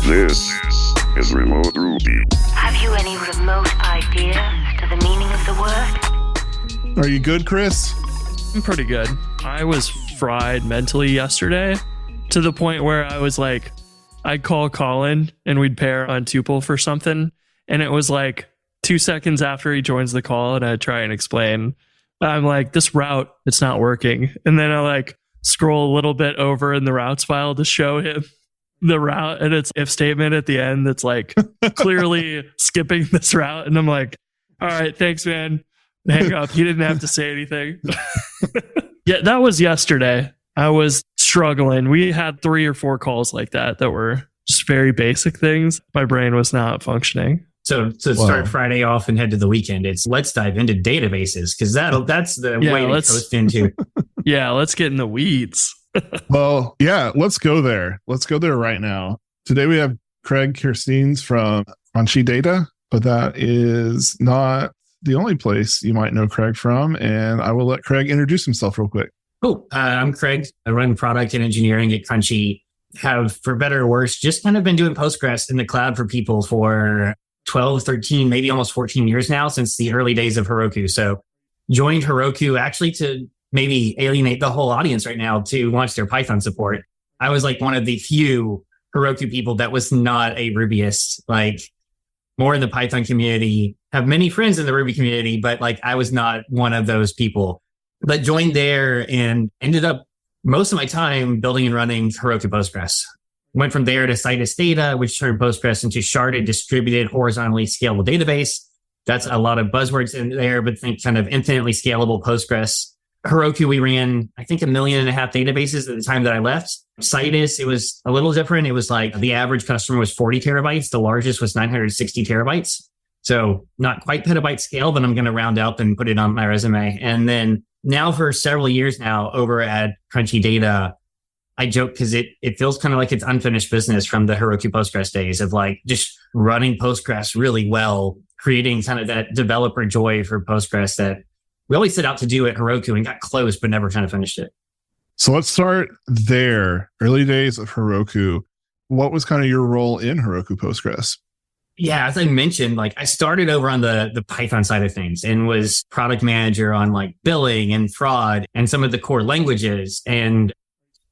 This is Remote Ruby. Have you any remote idea to the meaning of the word? Are you good, Chris? I'm pretty good. I was fried mentally yesterday to the point where I was like, I'd call Colin and we'd pair on Tuple for something. And it was like 2 seconds after he joins the call and I try and explain. I'm like, this route, it's not working. And then I like scroll a little bit over in the routes file to show him the route. And it's if statement at the end that's like clearly skipping this route. And I'm like, all right, thanks, man. Hang up. He didn't have to say anything. Yeah, that was yesterday. I was struggling. We had 3 or 4 calls like that were just very basic things. My brain was not functioning. So to start Friday off and head to the weekend, it's let's dive into databases because that's the way to coast into. Yeah, let's get in the weeds. Well, yeah, let's go there. Let's go there right now. Today we have Craig Kerstiens from Crunchy Data, but that is not the only place you might know Craig from. And I will let Craig introduce himself real quick. Cool. I'm Craig. I run product and engineering at Crunchy. Have, for better or worse, just kind of been doing Postgres in the cloud for people for 12, 13, maybe almost 14 years now since the early days of Heroku. So joined Heroku actually to maybe alienate the whole audience right now to launch their Python support. I was like one of the few Heroku people that was not a Rubyist, like more in the Python community, have many friends in the Ruby community, but like I was not one of those people. But joined there and ended up most of my time building and running Heroku Postgres. Went from there to Citus Data, which turned Postgres into sharded, distributed, horizontally scalable database. That's a lot of buzzwords in there, but think kind of infinitely scalable Postgres. Heroku, we ran, I think, 1.5 million databases at the time that I left. Citus, it was a little different. It was like the average customer was 40 terabytes. The largest was 960 terabytes. So not quite petabyte scale, but I'm going to round up and put it on my resume. And then now for several years now over at Crunchy Data, I joke because it feels kind of like it's unfinished business from the Heroku Postgres days of like just running Postgres really well, creating kind of that developer joy for Postgres that we always set out to do at Heroku and got close, but never kind of finished it. So let's start there. Early days of Heroku. What was kind of your role in Heroku Postgres? Yeah, as I mentioned, like I started over on the Python side of things and was product manager on like billing and fraud and some of the core languages. And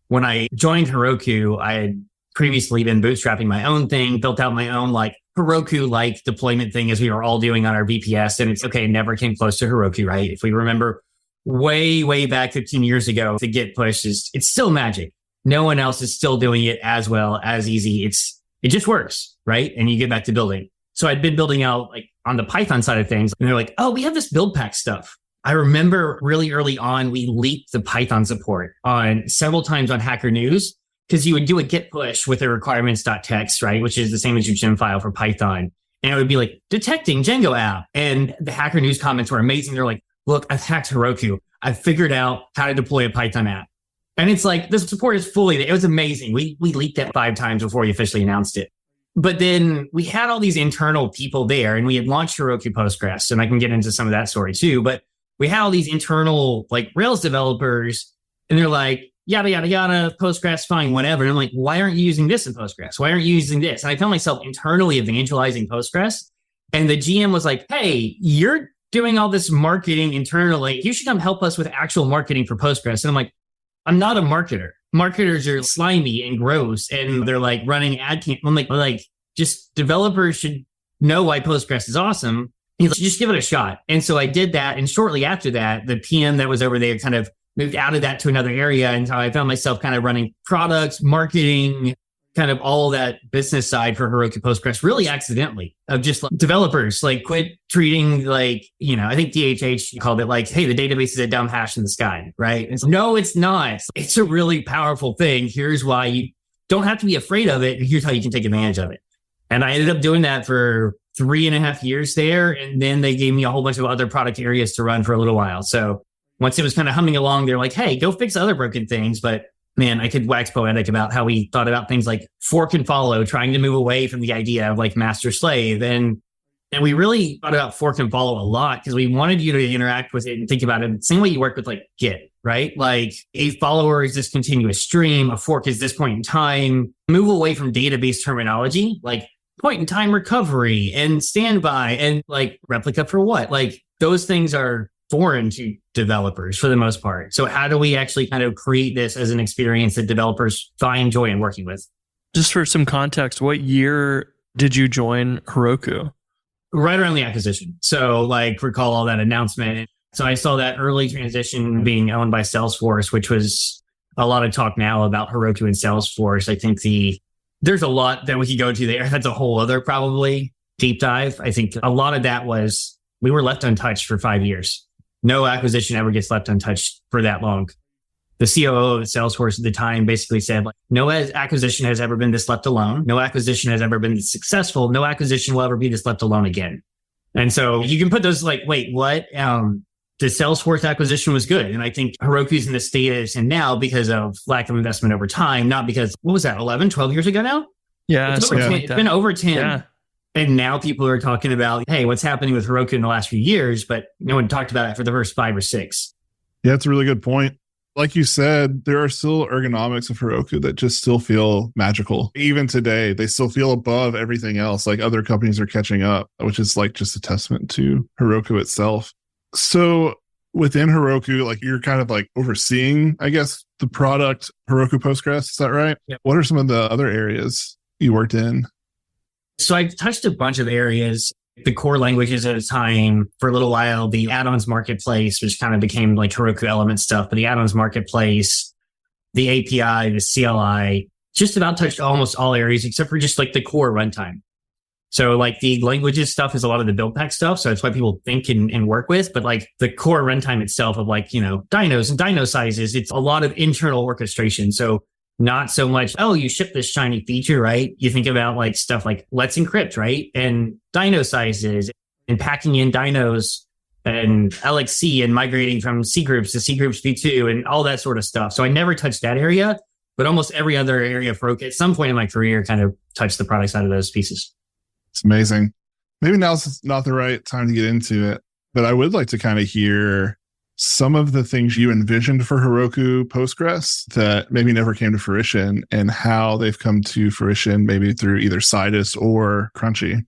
when I joined Heroku, I had previously been bootstrapping my own thing, built out my own like Heroku-like deployment thing as we were all doing on our VPS. And it's okay, never came close to Heroku, right? If we remember way, way back 15 years ago, the Git push it's still magic. No one else is still doing it as well, as easy. It just works, right? And you get back to building. So I'd been building out like on the Python side of things and they're like, oh, we have this build pack stuff. I remember really early on, we leaked the Python support on several times on Hacker News because you would do a Git push with a requirements.txt, right? Which is the same as your gem file for Python. And it would be like detecting Django app. And the Hacker News comments were amazing. They're like, look, I've hacked Heroku. I've figured out how to deploy a Python app. And it's like, the support is fully, it was amazing. We leaked that 5 times before we officially announced it. But then we had all these internal people there and we had launched Heroku Postgres. And I can get into some of that story too. But we had all these internal like Rails developers and they're like, yada, yada, yada, Postgres, fine, whatever. And I'm like, why aren't you using this in Postgres? Why aren't you using this? And I found myself internally evangelizing Postgres. And the GM was like, hey, you're doing all this marketing internally. You should come help us with actual marketing for Postgres. And I'm like, I'm not a marketer. Marketers are slimy and gross and they're like running ad campaigns. I'm like, just developers should know why Postgres is awesome. He's like, just give it a shot. And so I did that. And shortly after that, the PM that was over there kind of moved out of that to another area. And so I found myself kind of running products, marketing, kind of all that business side for Heroku Postgres really accidentally of just like developers, like quit treating like, I think DHH called it like, hey, the database is a dumb hash in the sky, right? And so, no, it's not. It's a really powerful thing. Here's why you don't have to be afraid of it. Here's how you can take advantage of it. And I ended up doing that for 3.5 years there. And then they gave me a whole bunch of other product areas to run for a little while. So once it was kind of humming along, they're like, hey, go fix other broken things. But man, I could wax poetic about how we thought about things like fork and follow, trying to move away from the idea of like master slave. And And we really thought about fork and follow a lot because we wanted you to interact with it and think about it the same way you work with like Git, right? Like a follower is this continuous stream, a fork is this point in time. Move away from database terminology, like point in time recovery and standby and like replica for what? Like those things are foreign to developers for the most part. So how do we actually kind of create this as an experience that developers find joy in working with? Just for some context, what year did you join Heroku? Right around the acquisition. So like recall all that announcement. So I saw that early transition being owned by Salesforce, which was a lot of talk now about Heroku and Salesforce. I think there's a lot that we could go to there. That's a whole other probably deep dive. I think a lot of that was we were left untouched for 5 years. No acquisition ever gets left untouched for that long. The COO of Salesforce at the time basically said, like, no acquisition has ever been this left alone. No acquisition has ever been this successful. No acquisition will ever be this left alone again. And so you can put those like, wait, what? The Salesforce acquisition was good. And I think Heroku's in the state it's in now because of lack of investment over time, not because, what was that, 11, 12 years ago now? Yeah. It's been over 10. Yeah. And now people are talking about, hey, what's happening with Heroku in the last few years? But no one talked about it for the first 5 or 6. Yeah, it's a really good point. Like you said, there are still ergonomics of Heroku that just still feel magical. Even today, they still feel above everything else. Like other companies are catching up, which is like just a testament to Heroku itself. So within Heroku, like you're kind of like overseeing, I guess, the product Heroku Postgres. Is that right? Yep. What are some of the other areas you worked in? So I've touched a bunch of areas. The core languages at a time. For a little while, the add-ons marketplace, which kind of became like Heroku element stuff, but the add-ons marketplace, the API, the CLI, just about touched almost all areas except for just like the core runtime. So like the languages stuff is a lot of the build pack stuff. So that's why people think and work with, but like the core runtime itself of like, dynos and dyno sizes, it's a lot of internal orchestration. So not so much, oh, you ship this shiny feature, right? You think about like stuff like let's encrypt, right? And dyno sizes and packing in dynos and LXC and migrating from C groups to C groups v2 and all that sort of stuff. So I never touched that area, but almost every other area for Heroku at some point in my career kind of touched the product side of those pieces. It's amazing. Maybe now's not the right time to get into it, but I would like to kind of hear some of the things you envisioned for Heroku Postgres that maybe never came to fruition and how they've come to fruition maybe through either Citus or Crunchy.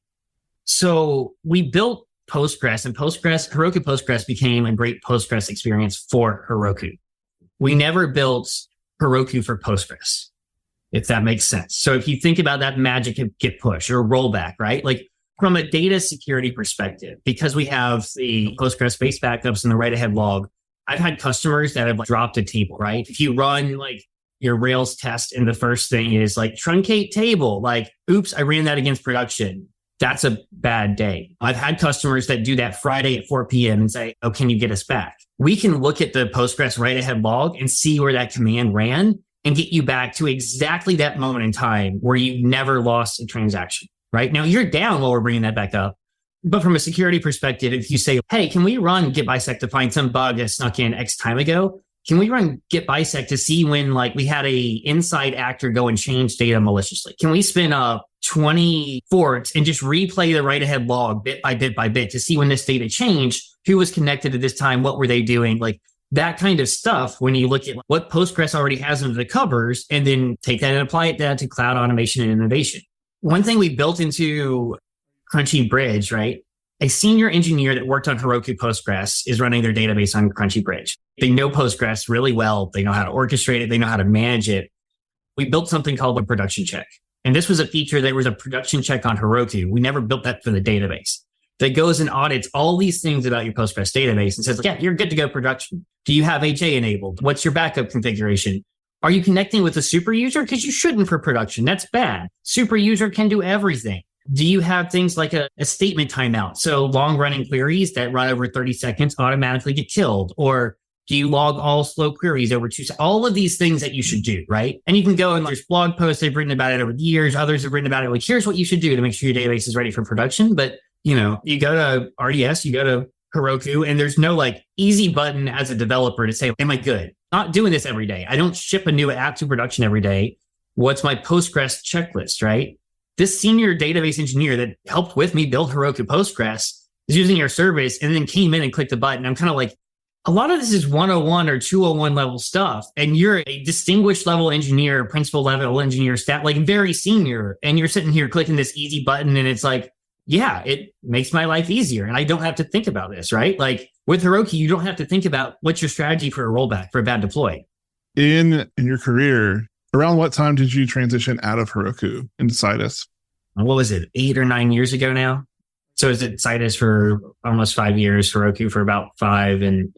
So we built Postgres and Heroku Postgres became a great Postgres experience for Heroku. We never built Heroku for Postgres, if that makes sense. So if you think about that magic of Git push or rollback, right? Like from a data security perspective, because we have the Postgres-based backups and the write-ahead log, I've had customers that have like dropped a table, right? If you run like your Rails test and the first thing is like truncate table, like, oops, I ran that against production. That's a bad day. I've had customers that do that Friday at 4 p.m. and say, oh, can you get us back? We can look at the Postgres write-ahead log and see where that command ran and get you back to exactly that moment in time where you never lost a transaction. Right now, you're down while we're bringing that back up. But from a security perspective, if you say, hey, can we run git bisect to find some bug that snuck in X time ago? Can we run git bisect to see when like we had a inside actor go and change data maliciously? Can we spin up 20 forks and just replay the write-ahead log bit by bit by bit to see when this data changed? Who was connected at this time? What were they doing? Like that kind of stuff when you look at what Postgres already has under the covers and then take that and apply it to cloud automation and innovation. One thing we built into Crunchy Bridge, right? A senior engineer that worked on Heroku Postgres is running their database on Crunchy Bridge. They know Postgres really well. They know how to orchestrate it. They know how to manage it. We built something called a production check. And this was a feature that was a production check on Heroku. We never built that for the database. That goes and audits all these things about your Postgres database and says, yeah, you're good to go production. Do you have HA enabled? What's your backup configuration? Are you connecting with a super user? Because you shouldn't for production. That's bad. Super user can do everything. Do you have things like a statement timeout? So long running queries that run over 30 seconds automatically get killed. Or do you log all slow queries over 2 seconds? All of these things that you should do, right? And you can go and there's blog posts they've written about it over the years. Others have written about it. Like, here's what you should do to make sure your database is ready for production. But, you go to RDS, you go to Heroku, and there's no like easy button as a developer to say, am I good? Not doing this every day. I don't ship a new app to production every day. What's my Postgres checklist, right? this senior database engineer that helped with me build Heroku Postgres is using your service and then came in and clicked the button. I'm kind of like, a lot of this is 101 or 201 level stuff. And you're a distinguished level engineer, principal level engineer, staff, like very senior. And you're sitting here clicking this easy button. And it's like, yeah, it makes my life easier. And I don't have to think about this, right? Like with Heroku, you don't have to think about what's your strategy for a rollback, for a bad deploy. In your career, around what time did you transition out of Heroku into Citus? What was it, 8 or 9 years ago now? So is it Citus for almost 5 years, Heroku for about 5, and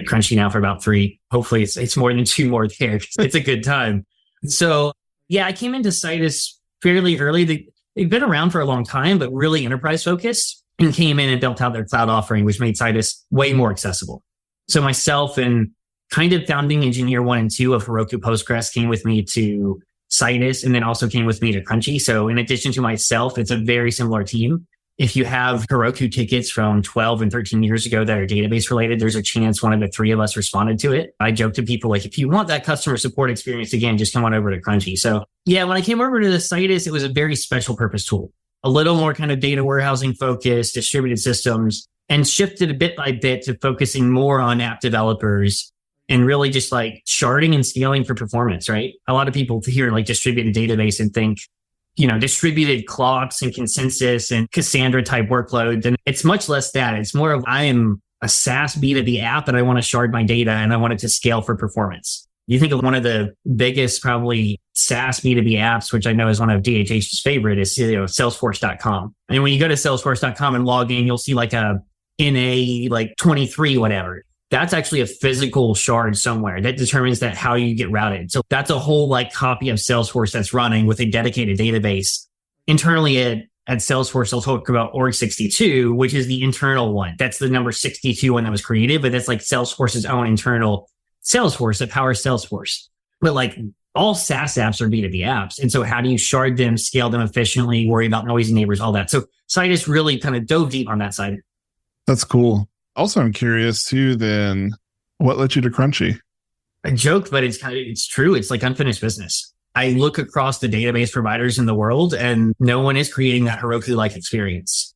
Crunchy now for about 3. Hopefully it's more than 2 more there. It's a good time. So yeah, I came into Citus fairly early. They've been around for a long time, but really enterprise focused, and came in and built out their cloud offering, which made Citus way more accessible. So myself and kind of founding engineer 1 and 2 of Heroku Postgres came with me to Citus, and then also came with me to Crunchy. So in addition to myself, it's a very similar team. If you have Heroku tickets from 12 and 13 years ago that are database related, there's a chance one of the 3 of us responded to it. I joke to people like, if you want that customer support experience again, just come on over to Crunchy. So yeah, when I came over to the Citus, it was a very special purpose tool, a little more kind of data warehousing focused, distributed systems, and shifted a bit by bit to focusing more on app developers and really just like sharding and scaling for performance, right? A lot of people hear like distributed database and think, distributed clocks and consensus and Cassandra type workloads. And it's much less that. It's more of, I am a SaaS B2B app and I want to shard my data and I want it to scale for performance. You think of one of the biggest probably SaaS B2B apps, which I know is one of DHH's favorite, is Salesforce.com. And when you go to Salesforce.com and log in, you'll see like a NA like 23, whatever. That's actually a physical shard somewhere that determines that how you get routed. So that's a whole like copy of Salesforce that's running with a dedicated database. Internally at Salesforce, I'll talk about org62, which is the internal one. That's the number 62 one that was created, but that's like Salesforce's own internal Salesforce that powers Salesforce. But like all SaaS apps are B2B apps. And so how do you shard them, scale them efficiently, worry about noisy neighbors, all that. So Citus really kind of dove deep on that side. That's cool. Also, I'm curious too, then what led you to Crunchy? I joke, but it's true. It's like unfinished business. I look across the database providers in the world and no one is creating that Heroku-like experience.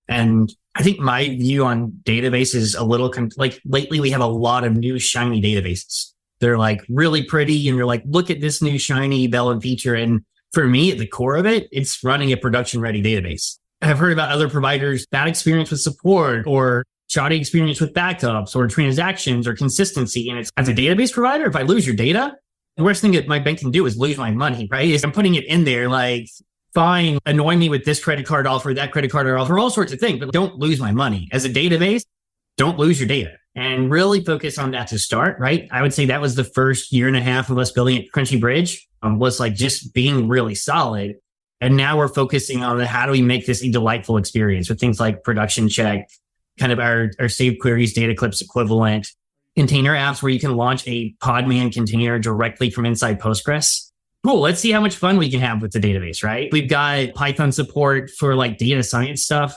And I think my view on database is a little like lately we have a lot of new shiny databases. They're like really pretty and you're like, look at this new shiny bell and feature. And for me, at the core of it, it's running a production ready database. I've heard about other providers, bad experience with support or shoddy experience with backups or transactions or consistency. And it's as a database provider, if I lose your data, the worst thing that my bank can do is lose my money, right? Is I'm putting it in there like, fine, annoy me with this credit card offer, that credit card offer, all sorts of things, but don't lose my money. As a database, don't lose your data and really focus on that to start, right? I would say that was the first 1.5 years of us building at Crunchy Bridge, was like just being really solid. And now we're focusing on how do we make this a delightful experience with things like production check, kind of our saved queries, data clips equivalent, container apps where you can launch a Podman container directly from inside Postgres. Cool. Let's see how much fun we can have with the database, right? We've got Python support for like data science stuff,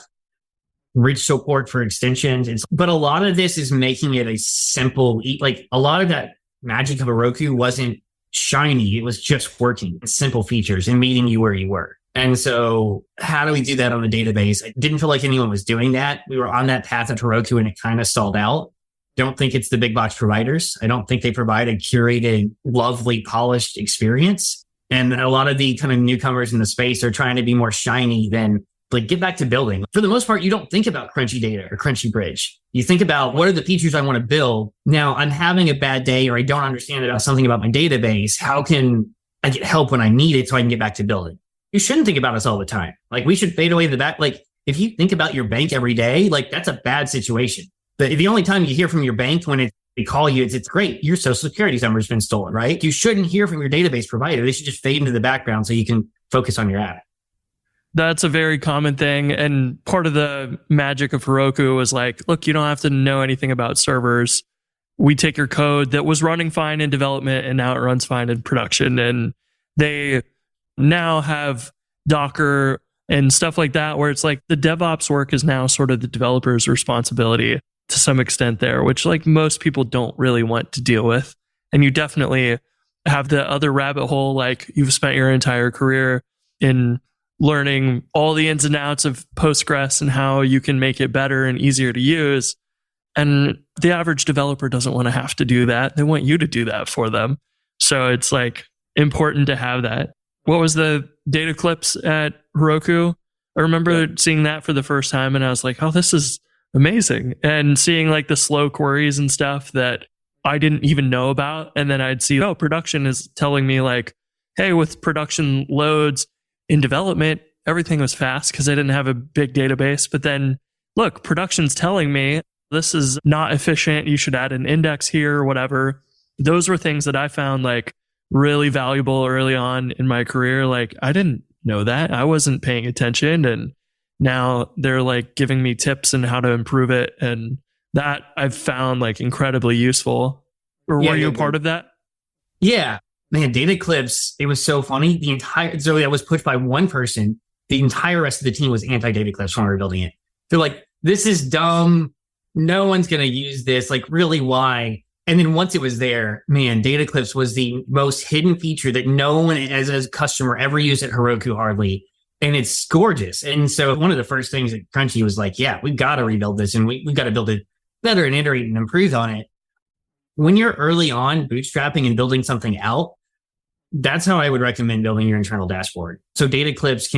rich support for extensions. But a lot of this is making it a simple, like a lot of that magic of Heroku wasn't shiny. It was just working, simple features and meeting you where you were. And so how do we do that on the database? I didn't feel like anyone was doing that. We were on that path at Heroku and it kind of stalled out. Don't think it's the big box providers. I don't think they provide a curated, lovely, polished experience. And a lot of the kind of newcomers in the space are trying to be more shiny than like get back to building. For the most part, you don't think about Crunchy Data or Crunchy Bridge. You think about what are the features I want to build. Now I'm having a bad day or I don't understand something about my database. How can I get help when I need it so I can get back to building? You shouldn't think about us all the time. Like we should fade away to the back. Like if you think about your bank every day, like that's a bad situation. But the only time you hear from your bank when they call you, it's great. Your social security number has been stolen, right? You shouldn't hear from your database provider. They should just fade into the background so you can focus on your app. That's a very common thing. And part of the magic of Heroku was like, look, you don't have to know anything about servers. We take your code that was running fine in development and now it runs fine in production. And they now have Docker and stuff like that, where it's like the DevOps work is now sort of the developer's responsibility to some extent there, which like most people don't really want to deal with. And you definitely have the other rabbit hole, like you've spent your entire career in learning all the ins and outs of Postgres and how you can make it better and easier to use. And the average developer doesn't want to have to do that. They want you to do that for them. So it's like important to have that. What was the data clips at Heroku? I remember seeing that for the first time and I was like, oh, this is amazing. And seeing like the slow queries and stuff that I didn't even know about. And then I'd see, oh, production is telling me like, hey, with production loads in development, everything was fast because I didn't have a big database. But then look, production's telling me this is not efficient. You should add an index here or whatever. Those were things that I found like really valuable early on in my career. Like I didn't know that. I wasn't paying attention. And now they're like giving me tips on how to improve it. And that I've found like incredibly useful. Or were you a part of that? Yeah. Man, data clips, it was so funny. So that was pushed by one person. The entire rest of the team was anti-data clips when we were building it. They're like, this is dumb. No one's going to use this. Like, really, why? And then once it was there, man, data clips was the most hidden feature that no one as a customer ever used at Heroku hardly. And it's gorgeous. And so one of the first things that Crunchy was like, yeah, we've got to rebuild this and we've got to build it better and iterate and improve on it. When you're early on bootstrapping and building something out, that's how I would recommend building your internal dashboard. So data clips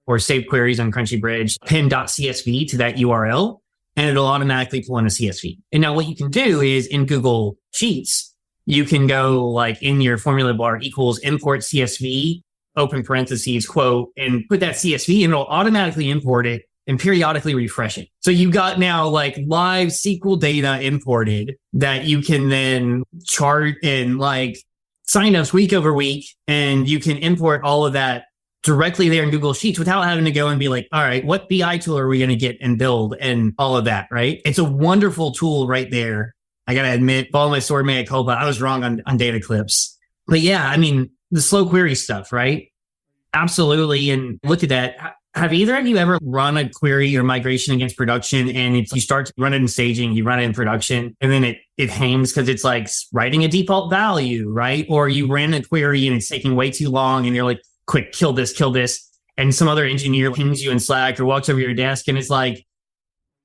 or save queries on Crunchy Bridge, pin.csv to that URL, and it'll automatically pull in a CSV. And now what you can do is in Google Sheets, you can go like in your formula bar equals import CSV, open parentheses, quote, and put that CSV and it'll automatically import it and periodically refresh it. So you got now like live SQL data imported that you can then chart and like signups week over week. And you can import all of that directly there in Google Sheets without having to go and be like, all right, what BI tool are we going to get and build and all of that, right? It's a wonderful tool right there. I got to admit, follow my sword, mea culpa. I was wrong on data clips. But yeah, I mean, the slow query stuff, right? Absolutely. And look at that. Have either of you ever run a query or migration against production and you start to run it in staging, you run it in production, and then it hangs because it's like writing a default value, right? Or you ran a query and it's taking way too long and you're like, quick, kill this. And some other engineer pings you in Slack or walks over your desk and it's like,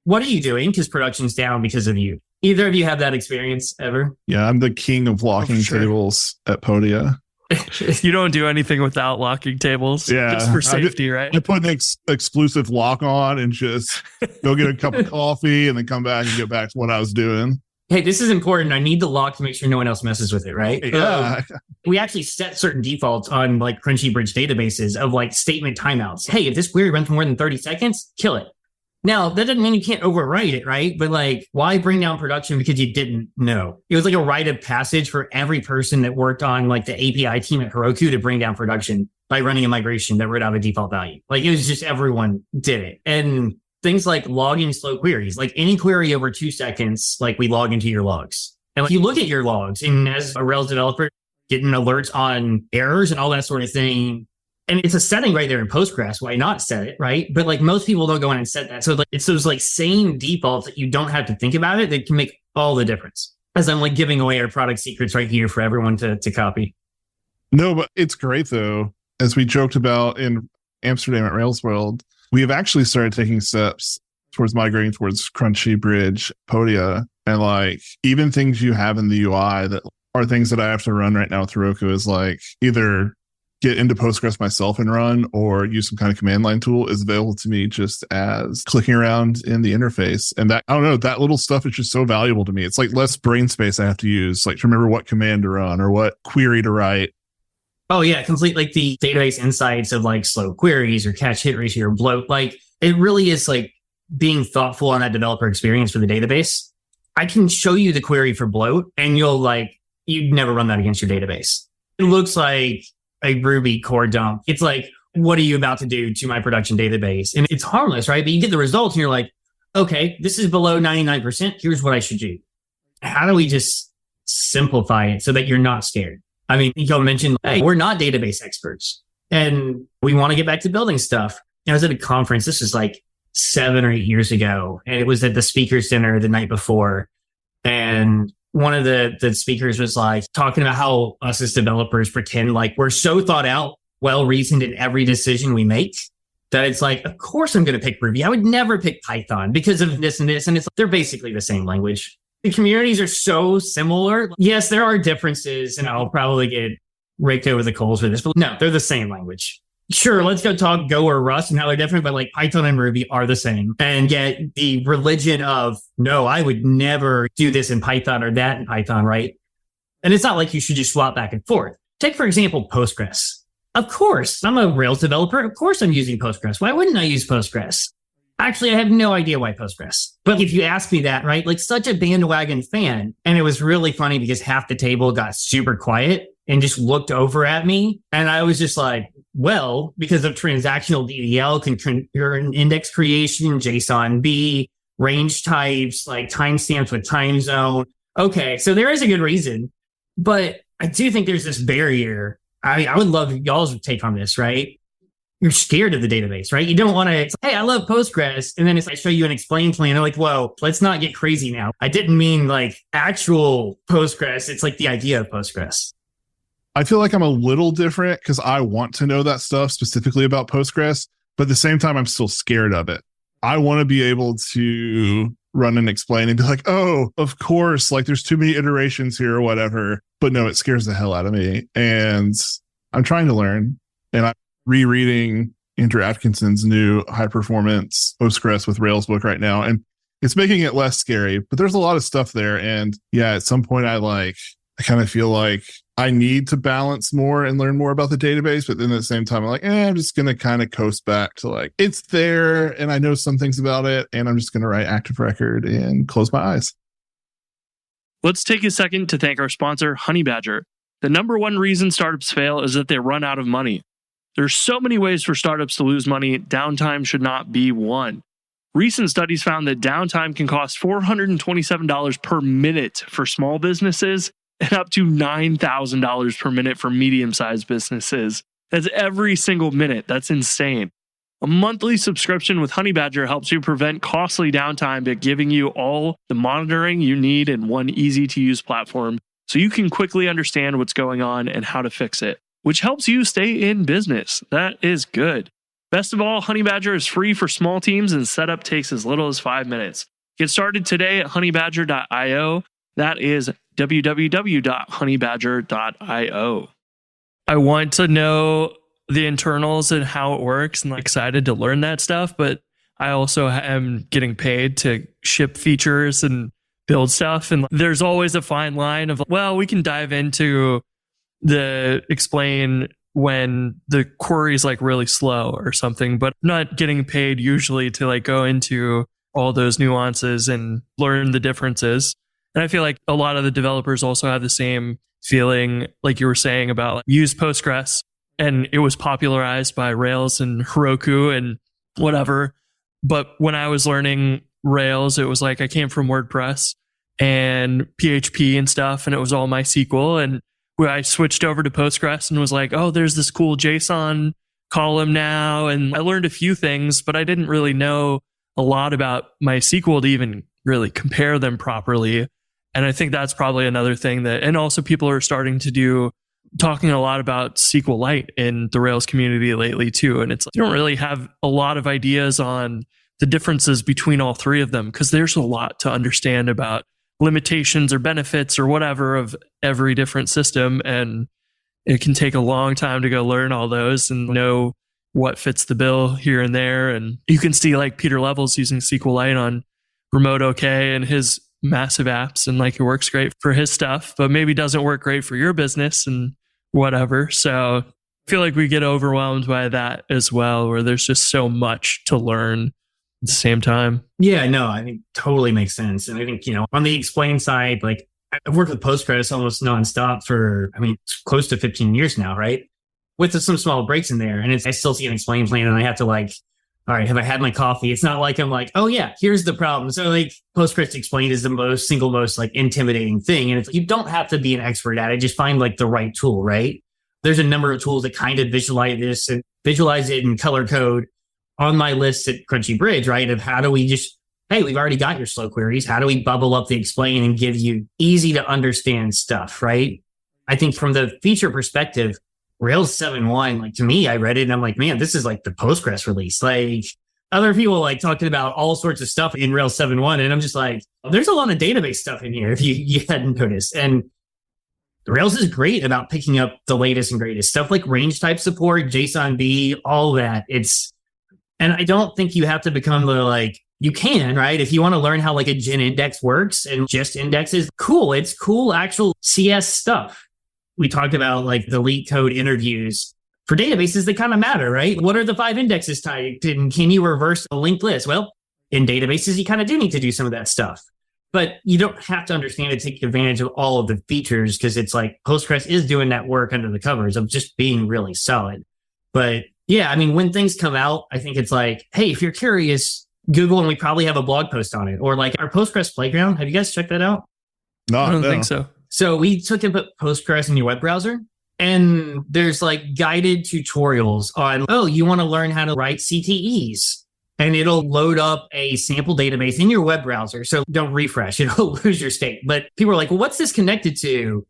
what are you doing? Because production's down because of you. Either of you have that experience ever? Yeah, I'm the king of locking tables at Podia. You don't do anything without locking tables. Yeah. Just for safety, right? I put an exclusive lock on and just go get a cup of coffee and then come back and get back to what I was doing. Hey, this is important. I need the lock to make sure no one else messes with it, right? Yeah. We actually set certain defaults on like Crunchy Bridge databases of like statement timeouts. Hey, if this query runs for more than 30 seconds, kill it. Now, that doesn't mean you can't overwrite it, right? But like, why bring down production because you didn't know? It was like a rite of passage for every person that worked on like the API team at Heroku to bring down production by running a migration that would have a default value. Like it was just everyone did it. And things like logging slow queries, like any query over 2 seconds, like we log into your logs. And like you look at your logs and as a Rails developer, getting alerts on errors and all that sort of thing. And it's a setting right there in Postgres. Why not set it, right? But like most people don't go in and set that. So like it's those like same defaults that you don't have to think about it that can make all the difference. As I'm like giving away our product secrets right here for everyone to copy. No, but it's great though. As we joked about in Amsterdam at Rails World, we have actually started taking steps towards migrating towards Crunchy Bridge, Podia, and like even things you have in the UI that are things that I have to run right now with Heroku is like either get into Postgres myself and run or use some kind of command line tool is available to me just as clicking around in the interface. And that, I don't know, that little stuff is just so valuable to me. It's like less brain space I have to use, like to remember what command to run or what query to write. Oh yeah, complete like the database insights of like slow queries or catch hit ratio or bloat. Like it really is like being thoughtful on that developer experience for the database. I can show you the query for bloat and you'd never run that against your database. It looks like a Ruby core dump. It's like, what are you about to do to my production database? And it's harmless, right? But you get the results and you're like, okay, this is below 99%. Here's what I should do. How do we just simplify it so that you're not scared? I mean, you mentioned, hey, we're not database experts and we want to get back to building stuff. I was at a conference. This was like 7 or 8 years ago. And it was at the speaker center the night before. And one of the speakers was like talking about how us as developers pretend like we're so thought out well-reasoned in every decision we make that it's like, of course I'm going to pick Ruby. I would never pick Python because of this and this. And it's like, they're basically the same language. The communities are so similar. Yes, there are differences, and I'll probably get raked over the coals for this, but no, they're the same language. Sure, let's go talk Go or Rust and how they're different, but like Python and Ruby are the same. And yet the religion of, no, I would never do this in Python or that in Python, right? And it's not like you should just swap back and forth. Take, for example, Postgres. Of course, I'm a Rails developer. Of course, I'm using Postgres. Why wouldn't I use Postgres? Actually, I have no idea why Postgres. But if you ask me that, right, like such a bandwagon fan, and it was really funny because half the table got super quiet and just looked over at me. And I was just like, well, because of transactional DDL, concurrent index creation, JSON-B, range types, like timestamps with time zone. Okay, so there is a good reason. But I do think there's this barrier. I would love y'all's take on this, right? You're scared of the database, right? You don't want to, hey, I love Postgres. And then it's like, show you an explain plan. They're like, whoa, let's not get crazy now. I didn't mean like actual Postgres. It's like the idea of Postgres. I feel like I'm a little different because I want to know that stuff specifically about Postgres, but at the same time, I'm still scared of it. I want to be able to run and explain and be like, oh, of course, like there's too many iterations here or whatever. But no, it scares the hell out of me. And I'm trying to learn. And I'm rereading Andrew Atkinson's new high performance Postgres with Rails book right now. And it's making it less scary, but there's a lot of stuff there. And yeah, at some point I kind of feel like I need to balance more and learn more about the database. But then at the same time, I'm like, I'm just going to kind of coast back to like, it's there and I know some things about it. And I'm just going to write active record and close my eyes. Let's take a second to thank our sponsor, Honeybadger. The number one reason startups fail is that they run out of money. There's so many ways for startups to lose money. Downtime should not be one. Recent studies found that downtime can cost $427 per minute for small businesses and up to $9,000 per minute for medium-sized businesses. That's every single minute. That's insane. A monthly subscription with Honeybadger helps you prevent costly downtime by giving you all the monitoring you need in one easy-to-use platform so you can quickly understand what's going on and how to fix it, which helps you stay in business. That is good. Best of all, Honeybadger is free for small teams and setup takes as little as 5 minutes. Get started today at honeybadger.io. That is www.honeybadger.io. I want to know the internals and how it works and excited to learn that stuff, but I also am getting paid to ship features and build stuff. And there's always a fine line of, well, we can dive into the explain when the query is really slow or something, but I'm not getting paid usually to go into all those nuances and learn the differences. And I feel like a lot of the developers also have the same feeling, like you were saying about use Postgres, and it was popularized by Rails and Heroku and whatever. But when I was learning Rails, it was I came from WordPress and PHP and stuff, and it was all MySQL. And I switched over to Postgres and was like, oh, there's this cool JSON column now. And I learned a few things, but I didn't really know a lot about MySQL to even really compare them properly. And I think that's probably another thing and also people are starting to talking a lot about SQLite in the Rails community lately too. And you don't really have a lot of ideas on the differences between all three of them because there's a lot to understand about limitations or benefits or whatever of every different system. And it can take a long time to go learn all those and know what fits the bill here and there. And you can see Peter Levels using SQLite on Remote OK and his massive apps, and it works great for his stuff, but maybe doesn't work great for your business and whatever. So I feel like we get overwhelmed by that as well, where there's just so much to learn at the same time. Yeah, no, I think totally makes sense. And I think, on the explain side, I've worked with Postgres almost nonstop for, it's close to 15 years now, right? With some small breaks in there. And I still see an explain plan and I have to all right, have I had my coffee? It's not I'm oh yeah, here's the problem. So Postgres explained is the single most intimidating thing. And it's you don't have to be an expert at it. Just find the right tool, right? There's a number of tools that kind of visualize this and visualize it in color code on my list at Crunchy Bridge, right? Of how do we hey, we've already got your slow queries. How do we bubble up the explain and give you easy to understand stuff, right? I think from the feature perspective, Rails 7.1, like to me, I read it and I'm like, man, this is like the Postgres release. Like other people like talking about all sorts of stuff in Rails 7.1. And I'm just like, there's a lot of database stuff in here if you hadn't noticed. And Rails is great about picking up the latest and greatest stuff like range type support, JSON-B, all that. And I don't think you have to become you can, right? If you want to learn how like a gen index works and just indexes, cool. It's cool actual CS stuff. We talked about like the leak code interviews for databases that kind of matter, right? What are the 5 indexes typed and can you reverse a linked list? Well, in databases, you kind of do need to do some of that stuff, but you don't have to understand to take advantage of all of the features because it's like Postgres is doing that work under the covers of just being really solid. But yeah, I mean, when things come out, I think it's like, hey, if you're curious, Google and we probably have a blog post on it or like our Postgres playground. Have you guys checked that out? No, I don't think so. So we took and put Postgres in your web browser and there's like guided tutorials on, you want to learn how to write CTEs and it'll load up a sample database in your web browser. So don't refresh, it'll lose your state. But people are like, well, what's this connected to?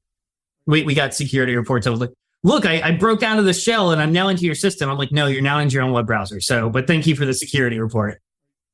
We got security reports. I was like, look, I broke out of the shell and I'm now into your system. I'm like, no, you're now into your own web browser. So, but thank you for the security report.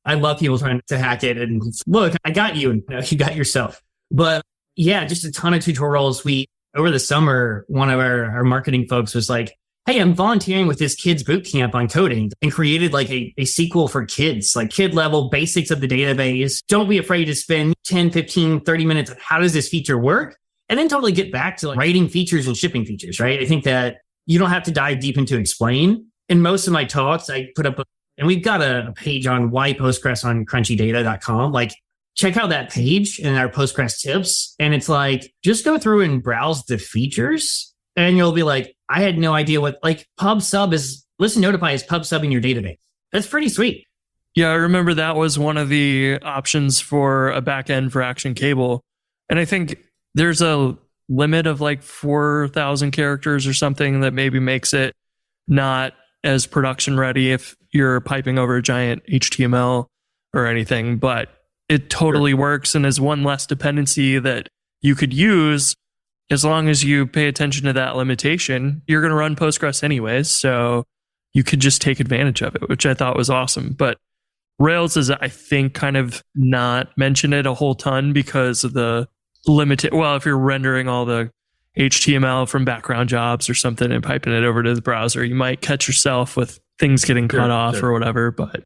I love people trying to hack it and look, I got you. No, you got yourself. But yeah, just a ton of tutorials. Over the summer, one of our marketing folks was like, hey, I'm volunteering with this kids boot camp on coding and created like a sequel for kids, like kid level basics of the database. Don't be afraid to spend 10, 15, 30 minutes on how does this feature work? And then totally get back to like writing features and shipping features, right? I think that you don't have to dive deep into explain. In most of my talks, I put up and we've got a page on why Postgres on crunchydata.com. Like, check out that page and our Postgres tips. And it's like, just go through and browse the features. And you'll be like, I had no idea what, like, pub sub is, listen notify is pub sub in your database. That's pretty sweet. Yeah, I remember that was one of the options for a backend for Action Cable. And I think there's a limit of like 4,000 characters or something that maybe makes it not as production ready if you're piping over a giant HTML or anything, but it totally works and is one less dependency that you could use as long as you pay attention to that limitation. You're going to run Postgres anyways, so you could just take advantage of it, which I thought was awesome. But Rails is, I think, kind of not mentioned it a whole ton because of the limited, well, if you're rendering all the HTML from background jobs or something and piping it over to the browser, you might catch yourself with things getting cut off or whatever. But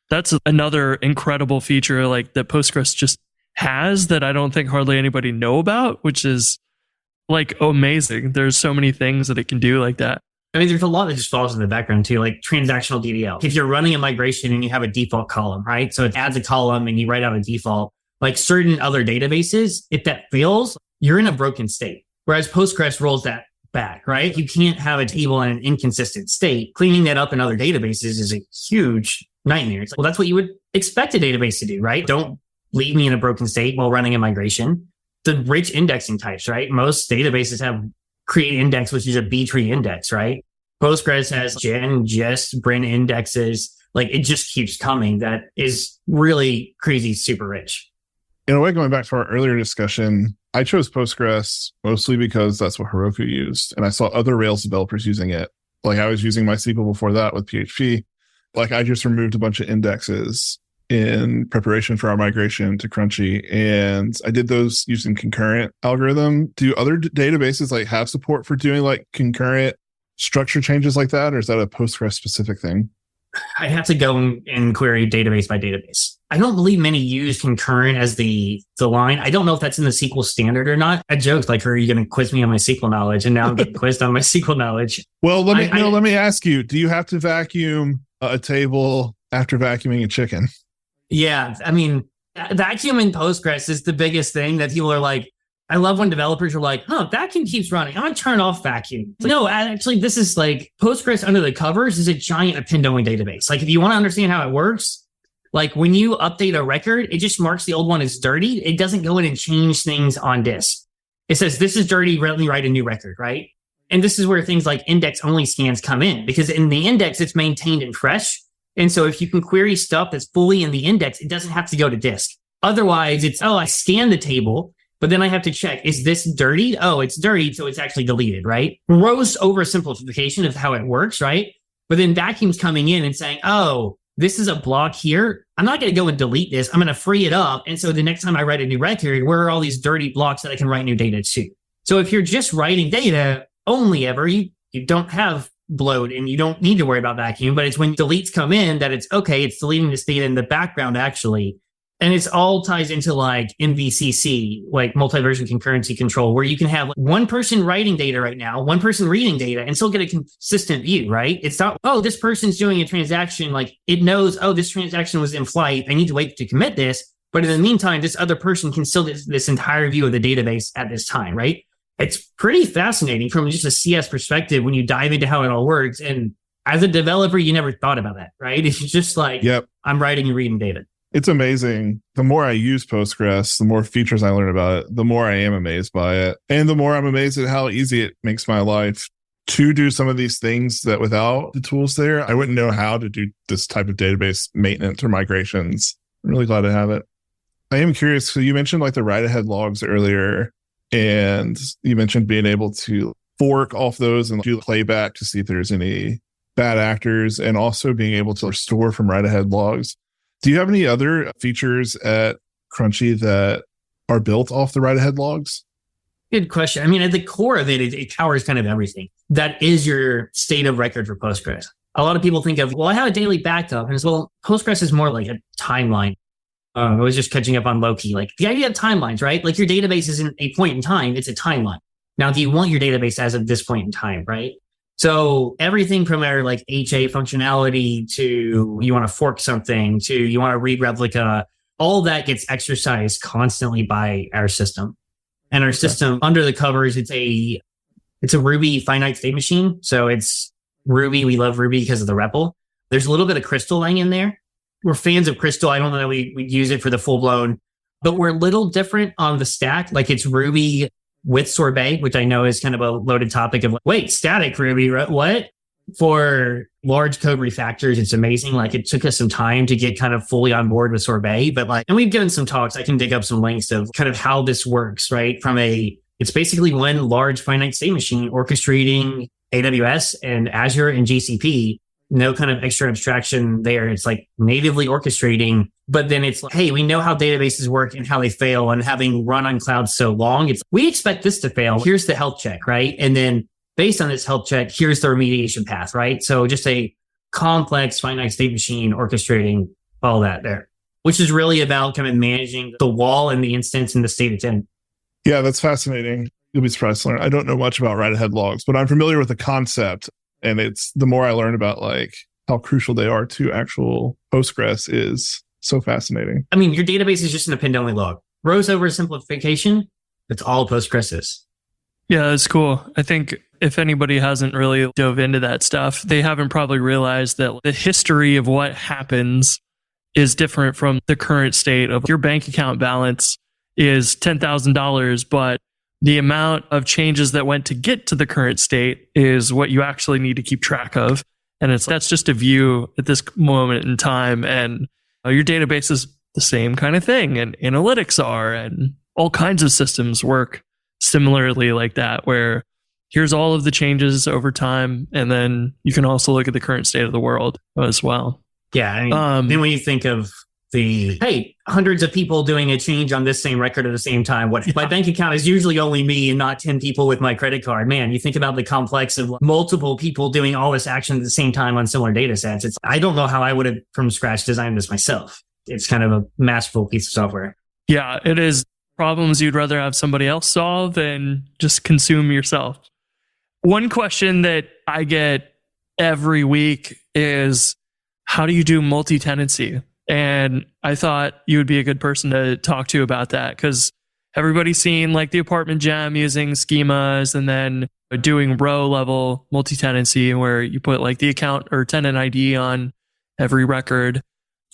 that's another incredible feature like that Postgres just has that I don't think hardly anybody know about, which is like amazing. There's so many things that it can do like that. I mean, there's a lot that just falls in the background too, like transactional DDL. If you're running a migration and you have a default column, right? So it adds a column and you write out a default. Like certain other databases, if that fails, you're in a broken state. Whereas Postgres rolls that back, right? You can't have a table in an inconsistent state. Cleaning that up in other databases is a huge nightmare. It's like, well, that's what you would expect a database to do, right? Don't leave me in a broken state while running a migration. The rich indexing types, right? Most databases have create index, which is a B tree index, right? Postgres has gen, gest, brin indexes. Like it just keeps coming. That is really crazy, super rich. In a way, going back to our earlier discussion, I chose Postgres mostly because that's what Heroku used. And I saw other Rails developers using it. Like I was using MySQL before that with PHP. Like I just removed a bunch of indexes in preparation for our migration to Crunchy. And I did those using concurrent algorithm. Do other databases like have support for doing like concurrent structure changes like that? Or is that a Postgres specific thing? I have to go and query database by database. I don't believe many use concurrent as the line. I don't know if that's in the SQL standard or not. I joked like, are you going to quiz me on my SQL knowledge? And now I'm getting quizzed on my SQL knowledge. Well, let me ask you, do you have to vacuum a table after vacuuming a chicken? Yeah. I mean, vacuum in Postgres is the biggest thing that people are like, I love when developers are like, vacuum keeps running. I'm going to turn off vacuum. Like, no, actually, this is like Postgres under the covers is a giant append-only database. Like if you want to understand how it works, like when you update a record, it just marks the old one as dirty. It doesn't go in and change things on disk. It says, this is dirty, let me write a new record, right? And this is where things like index-only scans come in because in the index, it's maintained and fresh. And so if you can query stuff that's fully in the index, it doesn't have to go to disk. Otherwise, it's, I scanned the table But then I have to check, is this dirty? Oh, it's dirty, so it's actually deleted, right? Gross oversimplification of how it works, right? But then vacuum's coming in and saying, oh, this is a block here. I'm not going to go and delete this. I'm going to free it up. And so the next time I write a new record, where are all these dirty blocks that I can write new data to? So if you're just writing data only ever, you don't have bloat and you don't need to worry about vacuum. But it's when deletes come in that it's okay, it's deleting this data in the background actually. And it's all ties into like MVCC, like multi-version concurrency control, where you can have one person writing data right now, one person reading data, and still get a consistent view, right? It's not, oh, this person's doing a transaction. Like it knows, oh, this transaction was in flight. I need to wait to commit this. But in the meantime, this other person can still get this entire view of the database at this time, right? It's pretty fascinating from just a CS perspective when you dive into how it all works. And as a developer, you never thought about that, right? It's just like, I'm writing and reading data. It's amazing. The more I use Postgres, the more features I learn about it, the more I am amazed by it. And the more I'm amazed at how easy it makes my life to do some of these things that without the tools there, I wouldn't know how to do this type of database maintenance or migrations. I'm really glad to have it. I am curious. So you mentioned like the write-ahead logs earlier, and you mentioned being able to fork off those and do playback to see if there's any bad actors, and also being able to restore from write-ahead logs. Do you have any other features at Crunchy that are built off the write-ahead logs? Good question. I mean, at the core of it, it powers kind of everything. That is your state of record for Postgres. A lot of people think of, well, I have a daily backup. And as well, Postgres is more like a timeline. I was just catching up on Loki. Like the idea of timelines, right? Like your database isn't a point in time, it's a timeline. Now, do you want your database as of this point in time, right? So everything from our like HA functionality to you want to fork something to you want to read replica, all that gets exercised constantly by our system. And our system under the covers, it's a Ruby finite state machine. So it's Ruby. We love Ruby because of the REPL. There's a little bit of Crystal Lang in there. We're fans of Crystal. I don't know that we use it for the full blown, but we're a little different on the stack. Like it's Ruby with sorbet, which I know is kind of a loaded topic of, wait, static Ruby, what? For large code refactors, it's amazing. Like it took us some time to get kind of fully on board with sorbet, but like, and we've given some talks. I can dig up some links of kind of how this works, right? It's basically one large finite state machine orchestrating AWS and Azure and GCP. No kind of extra abstraction there. It's like natively orchestrating, but then it's like, hey, we know how databases work and how they fail, and having run on cloud so long, we expect this to fail. Here's the health check, right? And then based on this health check, here's the remediation path, right? So just a complex finite state machine orchestrating all that there, which is really about kind of managing the wall and the instance and the state it's in. Yeah, that's fascinating. You'll be surprised to learn. I don't know much about write-ahead logs, but I'm familiar with the concept. And it's the more I learn about like how crucial they are to actual Postgres is so fascinating. I mean, your database is just an append-only log. Rows oversimplification, that's all Postgres is. Yeah, that's cool. I think if anybody hasn't really dove into that stuff, they haven't probably realized that the history of what happens is different from the current state of your bank account balance is $10,000, but the amount of changes that went to get to the current state is what you actually need to keep track of. And that's just a view at this moment in time. And your database is the same kind of thing. And analytics are, and all kinds of systems work similarly like that, where here's all of the changes over time. And then you can also look at the current state of the world as well. Yeah. I mean, then when you think of hundreds of people doing a change on this same record at the same time. My bank account is usually only me and not 10 people with my credit card. Man, you think about the complex of multiple people doing all this action at the same time on similar data sets. I don't know how I would have from scratch designed this myself. It's kind of a masterful piece of software. Yeah, it is problems you'd rather have somebody else solve than just consume yourself. One question that I get every week is, how do you do multi-tenancy? And I thought you would be a good person to talk to about that, because everybody's seen like the apartment gem using schemas and then doing row level multi-tenancy where you put like the account or tenant ID on every record.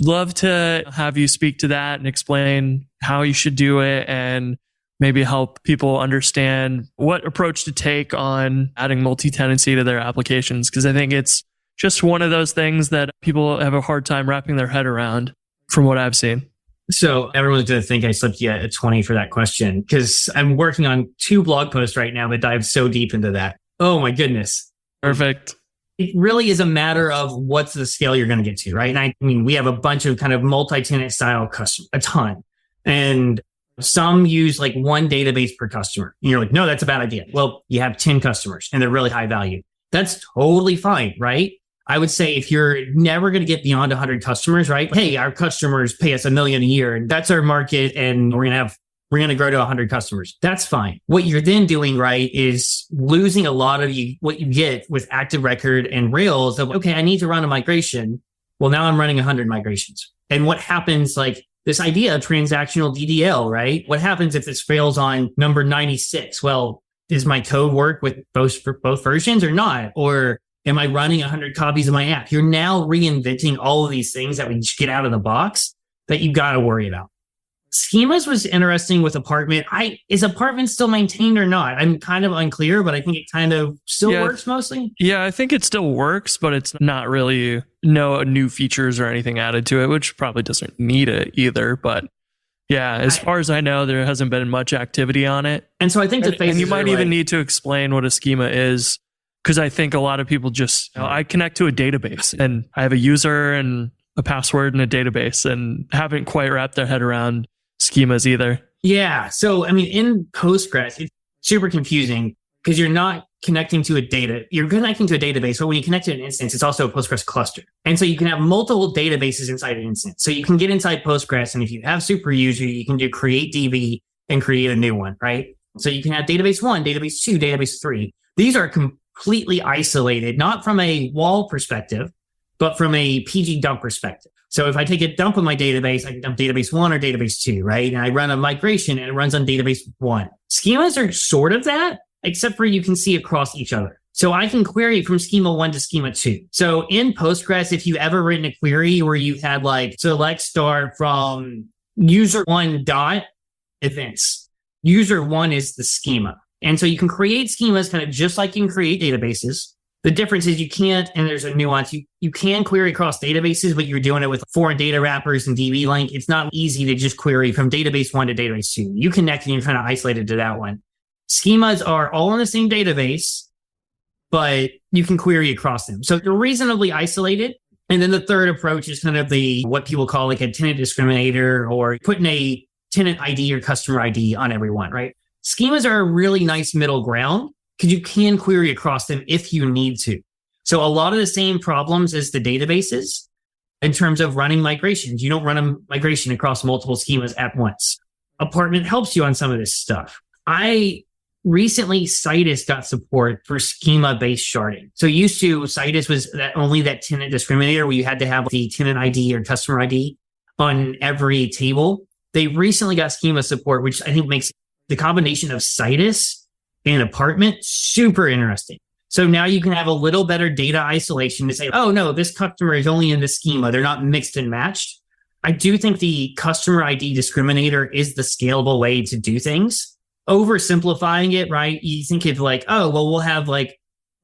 Love to have you speak to that and explain how you should do it, and maybe help people understand what approach to take on adding multi-tenancy to their applications. Because I think it's just one of those things that people have a hard time wrapping their head around from what I've seen. So everyone's going to think I slipped you a 20 for that question because I'm working on 2 blog posts right now that dive so deep into that. Oh my goodness. Perfect. It really is a matter of what's the scale you're going to get to, right? And I mean, we have a bunch of kind of multi-tenant style customers, a ton. And some use like one database per customer. And you're like, no, that's a bad idea. Well, you have 10 customers and they're really high value. That's totally fine, right? I would say if you're never going to get beyond 100 customers, right? Hey, our customers pay us $1 million a year and that's our market and we're going to grow to 100 customers. That's fine. What you're then doing, right, is losing a lot of what you get with Active Record and Rails of, okay, I need to run a migration. Well, now I'm running 100 migrations. And what happens, like this idea of transactional DDL, right? What happens if this fails on number 96? Well, does my code work with both versions or not? Or am I running 100 copies of my app? You're now reinventing all of these things that we just get out of the box that you've got to worry about. Schemas was interesting with Apartment. Is Apartment still maintained or not? I'm kind of unclear, but I think it kind of still works mostly. Yeah, I think it still works, but it's not really no new features or anything added to it, which probably doesn't need it either. But yeah, as far as I know, there hasn't been much activity on it. And so I think and you might even need to explain what a schema is, because I think a lot of people just, I connect to a database and I have a user and a password and a database and haven't quite wrapped their head around schemas either. Yeah. So, I mean, in Postgres, it's super confusing because you're not connecting to you're connecting to a database, but when you connect to an instance, it's also a Postgres cluster. And so you can have multiple databases inside an instance. So you can get inside Postgres, and if you have super user, you can do create DB and create a new one, right? So you can have database 1, database 2, database 3. These are completely isolated, not from a wall perspective, but from a PG dump perspective. So if I take a dump of my database, I can dump database 1 or database 2, right? And I run a migration and it runs on database 1. Schemas are sort of that, except for you can see across each other. So I can query from schema 1 to schema 2. So in Postgres, if you've ever written a query where you had like select star from user 1 dot events, user 1 is the schema. And so you can create schemas kind of just like you can create databases. The difference is you can't, and there's a nuance, you can query across databases, but you're doing it with foreign data wrappers and DB link. It's not easy to just query from database 1 to database 2. You connect and you're kind of isolated to that one. Schemas are all in the same database, but you can query across them. So they're reasonably isolated. And then the third approach is kind of what people call like a tenant discriminator, or putting a tenant ID or customer ID on everyone, right? Schemas are a really nice middle ground, because you can query across them if you need to. So a lot of the same problems as the databases in terms of running migrations. You don't run a migration across multiple schemas at once. Apartment helps you on some of this stuff. Recently, Citus got support for schema-based sharding. So Citus was only that tenant discriminator where you had to have the tenant ID or customer ID on every table. They recently got schema support, which I think makes the combination of Citus and Apartment super interesting. So now you can have a little better data isolation to say, oh no, this customer is only in the schema. They're not mixed and matched. I do think the customer ID discriminator is the scalable way to do things. Oversimplifying it, right? You think of like, oh, well, we'll have like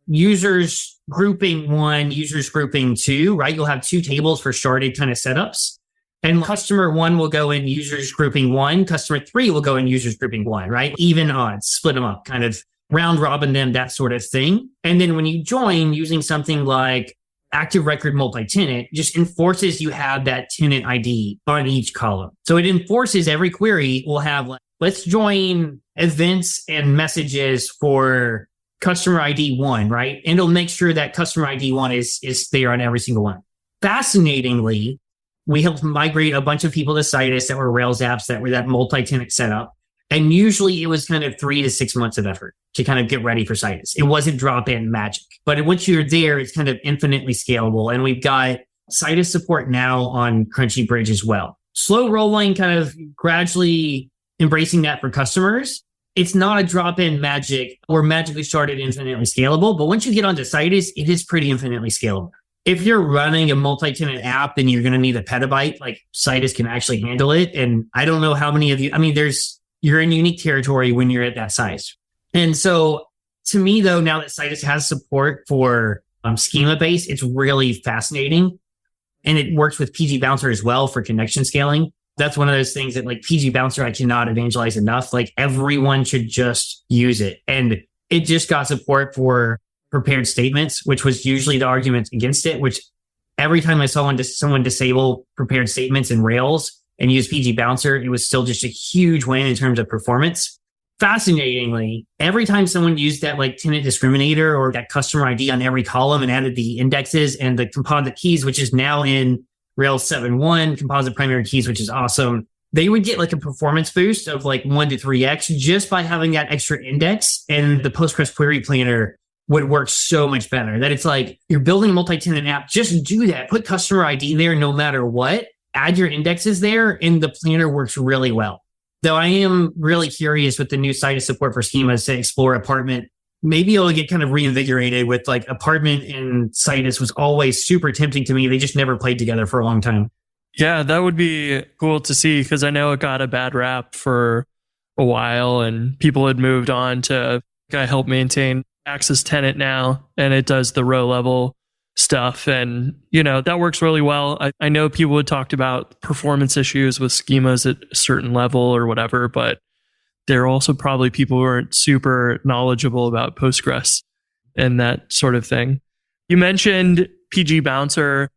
users grouping 1, users grouping 2, right? You'll have 2 tables for sharded kind of setups. And customer 1 will go in users grouping 1. Customer 3 will go in users grouping 1, right? Even odds, split them up, kind of round robin them, that sort of thing. And then when you join using something like Active Record multi-tenant, just enforces you have that tenant ID on each column. So it enforces every query will have, like, let's join events and messages for customer ID 1, right? And it'll make sure that customer ID 1 is there on every single one. Fascinatingly, we helped migrate a bunch of people to Citus that were Rails apps that were that multi-tenant setup. And usually it was kind of 3 to 6 months of effort to kind of get ready for Citus. It wasn't drop-in magic. But once you're there, it's kind of infinitely scalable. And we've got Citus support now on Crunchy Bridge as well. Slow rolling, kind of gradually embracing that for customers. It's not a drop-in magic or magically sharded infinitely scalable. But once you get onto Citus, it is pretty infinitely scalable. If you're running a multi-tenant app and you're going to need a petabyte, like Citus can actually handle it. And I don't know how many of you, you're in unique territory when you're at that size. And so to me though, now that Citus has support for schema based, it's really fascinating. And it works with PG Bouncer as well for connection scaling. That's one of those things that like PG Bouncer, I cannot evangelize enough. Like everyone should just use it. And it just got support for prepared statements, which was usually the argument against it, which every time I saw someone disable prepared statements in Rails and use PG Bouncer, it was still just a huge win in terms of performance. Fascinatingly, every time someone used that like tenant discriminator or that customer ID on every column and added the indexes and the composite keys, which is now in Rails 7.1, composite primary keys, which is awesome, they would get like a performance boost of like 1 to 3x just by having that extra index. And the Postgres query planner would work so much better. That it's like you're building a multi-tenant app, just do that. Put customer ID there no matter what. Add your indexes there, and the planner works really well. Though I am really curious with the new Citus support for schemas to explore apartment. Maybe it'll get kind of reinvigorated with like apartment and Citus was always super tempting to me. They just never played together for a long time. Yeah, that would be cool to see because I know it got a bad rap for a while and people had moved on to, I help maintain Access Tenant now, and it does the row level stuff. And, you know, that works really well. I know people had talked about performance issues with schemas at a certain level or whatever, but there are also probably people who aren't super knowledgeable about Postgres and that sort of thing. You mentioned PG Bouncer.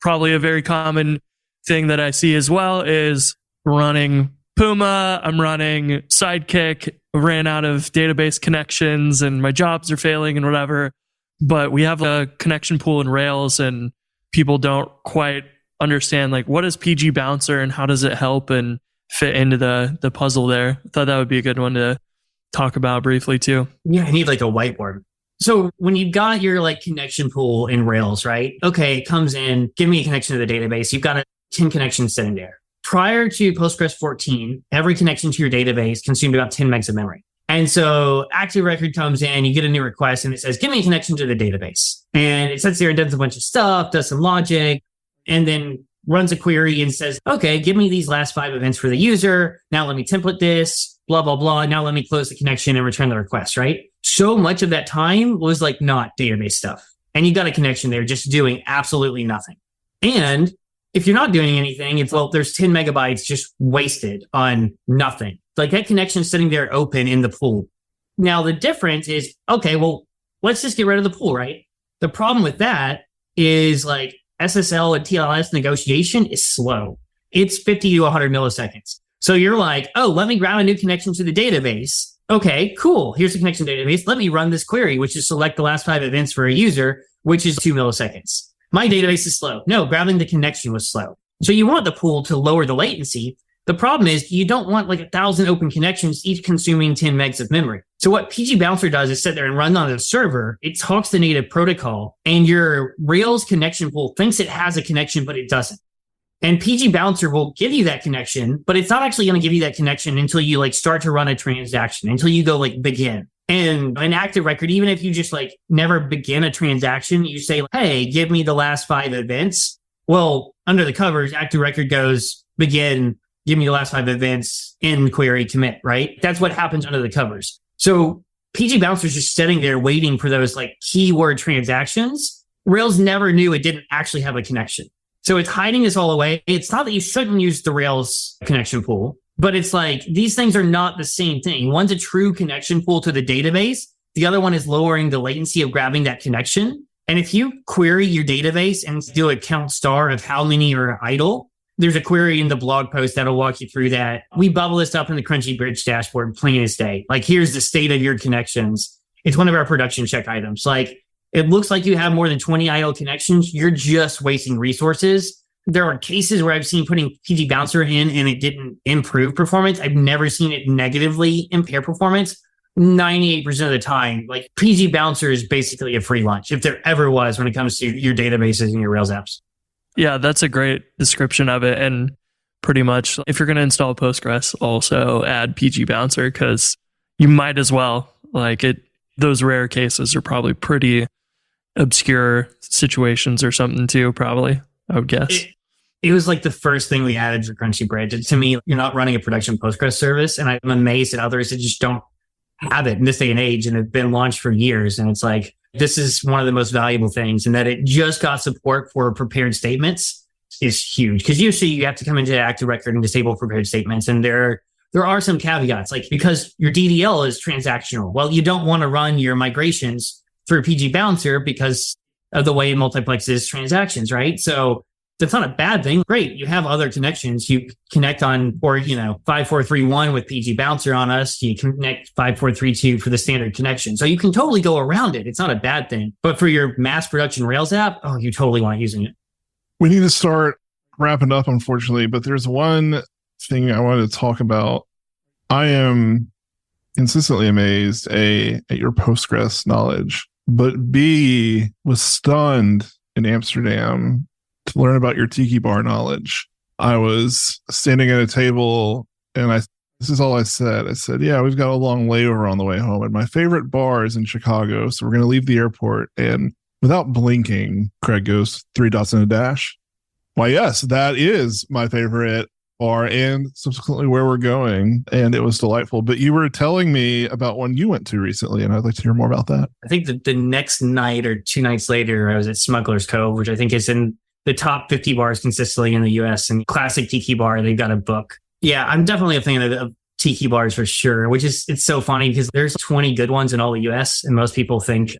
Probably a very common thing that I see as well is running Puma. I'm running Sidekick. I ran out of database connections and my jobs are failing and whatever. But we have a connection pool in Rails and people don't quite understand like what is PG Bouncer and how does it help and fit into the puzzle there. I thought that would be a good one to talk about briefly too. Yeah, I need like a whiteboard. So when you've got your like connection pool in Rails, right? Okay, it comes in, give me a connection to the database. You've got 10 connections sitting there. Prior to Postgres 14, every connection to your database consumed about 10 megs of memory. And so Active Record comes in, you get a new request and it says, give me a connection to the database. And it sits there and does a bunch of stuff, does some logic, and then runs a query and says, okay, give me these last 5 events for the user. Now let me template this, blah, blah, blah. Now let me close the connection and return the request, right? So much of that time was like not database stuff. And you got a connection there just doing absolutely nothing. And if you're not doing anything, it's, well, there's 10 megabytes just wasted on nothing. Like that connection sitting there open in the pool. Now the difference is, okay, well, let's just get rid of the pool, right? The problem with that is like SSL and TLS negotiation is slow. It's 50 to 100 milliseconds. So you're like, oh, let me grab a new connection to the database. Okay, cool. Here's the connection to the database. Let me run this query, which is select the last 5 events for a user, which is 2 milliseconds. My database is slow. No, grabbing the connection was slow. So you want the pool to lower the latency. The problem is you don't want like 1,000 open connections, each consuming 10 megs of memory. So what PG Bouncer does is sit there and run on the server. It talks the native protocol and your Rails connection pool thinks it has a connection, but it doesn't. And PG Bouncer will give you that connection, but it's not actually going to give you that connection until you like start to run a transaction, until you go like begin. And an Active Record, even if you just like never begin a transaction, you say, hey, give me the last 5 events. Well, under the covers, Active Record goes begin, give me the last 5 events, end query, commit, right? That's what happens under the covers. So PG Bouncer is just sitting there waiting for those like keyword transactions. Rails never knew it didn't actually have a connection. So it's hiding this all away. It's not that you shouldn't use the Rails connection pool, but it's like these things are not the same thing. One's a true connection pool to the database. The other one is lowering the latency of grabbing that connection. And if you query your database and do a count star of how many are idle, there's a query in the blog post that'll walk you through that. We bubble this up in the Crunchy Bridge dashboard, plain as day. Like, here's the state of your connections. It's one of our production check items. Like, it looks like you have more than 20 idle connections. You're just wasting resources. There are cases where I've seen putting PG Bouncer in and it didn't improve performance. I've never seen it negatively impair performance. 98% of the time, like PG Bouncer is basically a free lunch if there ever was when it comes to your databases and your Rails apps. Yeah, that's a great description of it. And pretty much if you're going to install Postgres, also add PG Bouncer because you might as well. Like it, those rare cases are probably pretty obscure situations or something too, probably, I would guess. It was like the first thing we added for Crunchy Bridge. To me, you're not running a production Postgres service. And I'm amazed at others that just don't have it in this day and age and have been launched for years. And it's like, this is one of the most valuable things, and that it just got support for prepared statements is huge because usually you have to come into active record and disable prepared statements. And there are some caveats, like because your DDL is transactional. Well, you don't want to run your migrations through PG Bouncer because of the way it multiplexes transactions, right? So that's not a bad thing. Great. You have other connections. You connect on, or, 5431 with PG Bouncer on us. You connect 5432 for the standard connection. So you can totally go around it. It's not a bad thing. But for your mass production Rails app, you totally want using it. We need to start wrapping up, unfortunately, but there's one thing I wanted to talk about. I am consistently amazed, A, at your Postgres knowledge, but B, was stunned in Amsterdam to learn about your tiki bar knowledge. I was standing at a table and this is all I said. I said, yeah, we've got a long layover on the way home and my favorite bar is in Chicago. So we're going to leave the airport. And without blinking, Craig goes, 3 dots and a dash. Why, yes, that is my favorite bar and subsequently where we're going. And it was delightful. But you were telling me about one you went to recently, and I'd like to hear more about that. I think that the next night or 2 nights later, I was at Smuggler's Cove, which I think is in the top 50 bars consistently in the US, and classic tiki bar, they've got a book. Yeah, I'm definitely a fan of tiki bars for sure, it's so funny because there's 20 good ones in all the US. And most people think,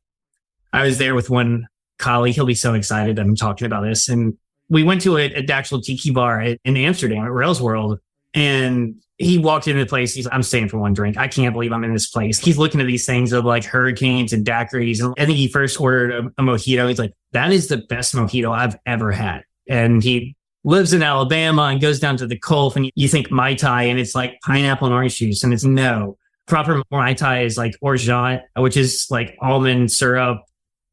I was there with one colleague, he'll be so excited I'm talking about this. And we went to an actual tiki bar in Amsterdam at Rails World. And he walked into the place. He's like, I'm staying for one drink. I can't believe I'm in this place. He's looking at these things of like hurricanes and daiquiris. And I think he first ordered a mojito. He's like, that is the best mojito I've ever had. And he lives in Alabama and goes down to the Gulf. And you think Mai Tai and it's like pineapple and orange juice. And it's no. Proper Mai Tai is like orgeat, which is like almond syrup,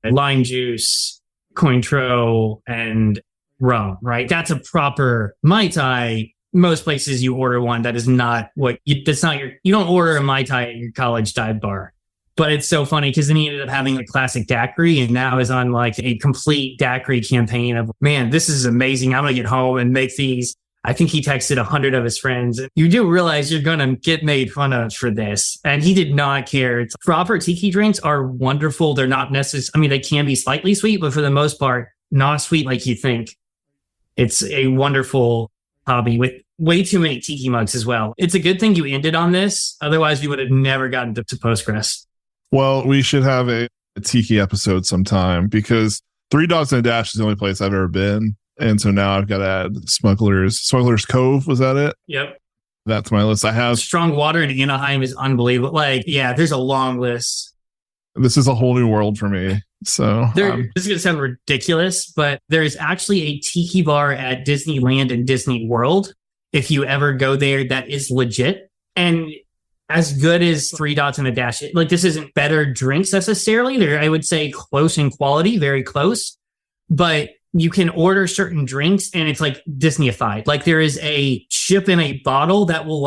lime juice, Cointreau, and rum, right? That's a proper Mai Tai. Most places you order one that is not you don't order a Mai Tai at your college dive bar. But it's so funny because then he ended up having a classic daiquiri and now is on like a complete daiquiri campaign of, man, this is amazing. I'm going to get home and make these. I think he texted 100 of his friends. You do realize you're going to get made fun of for this. And he did not care. Proper tiki drinks are wonderful. They're not necessarily, they can be slightly sweet, but for the most part, not sweet like you think. It's a wonderful hobby with way too many tiki mugs as well. It's a good thing you ended on this. Otherwise, we would have never gotten to Postgres. Well, we should have a tiki episode sometime because 3 dots and a dash is the only place I've ever been. And so now I've got to add Smuggler's Cove. Was that it? Yep. That's my list. I have Strong Water in Anaheim is unbelievable. There's a long list. This is a whole new world for me. So this is going to sound ridiculous, but there is actually a tiki bar at Disneyland and Disney World. If you ever go there, that is legit. And as good as 3 dots and a dash, this isn't better drinks necessarily. They're, I would say, close in quality, very close. But you can order certain drinks and it's like Disneyified. Like there is a chip in a bottle that will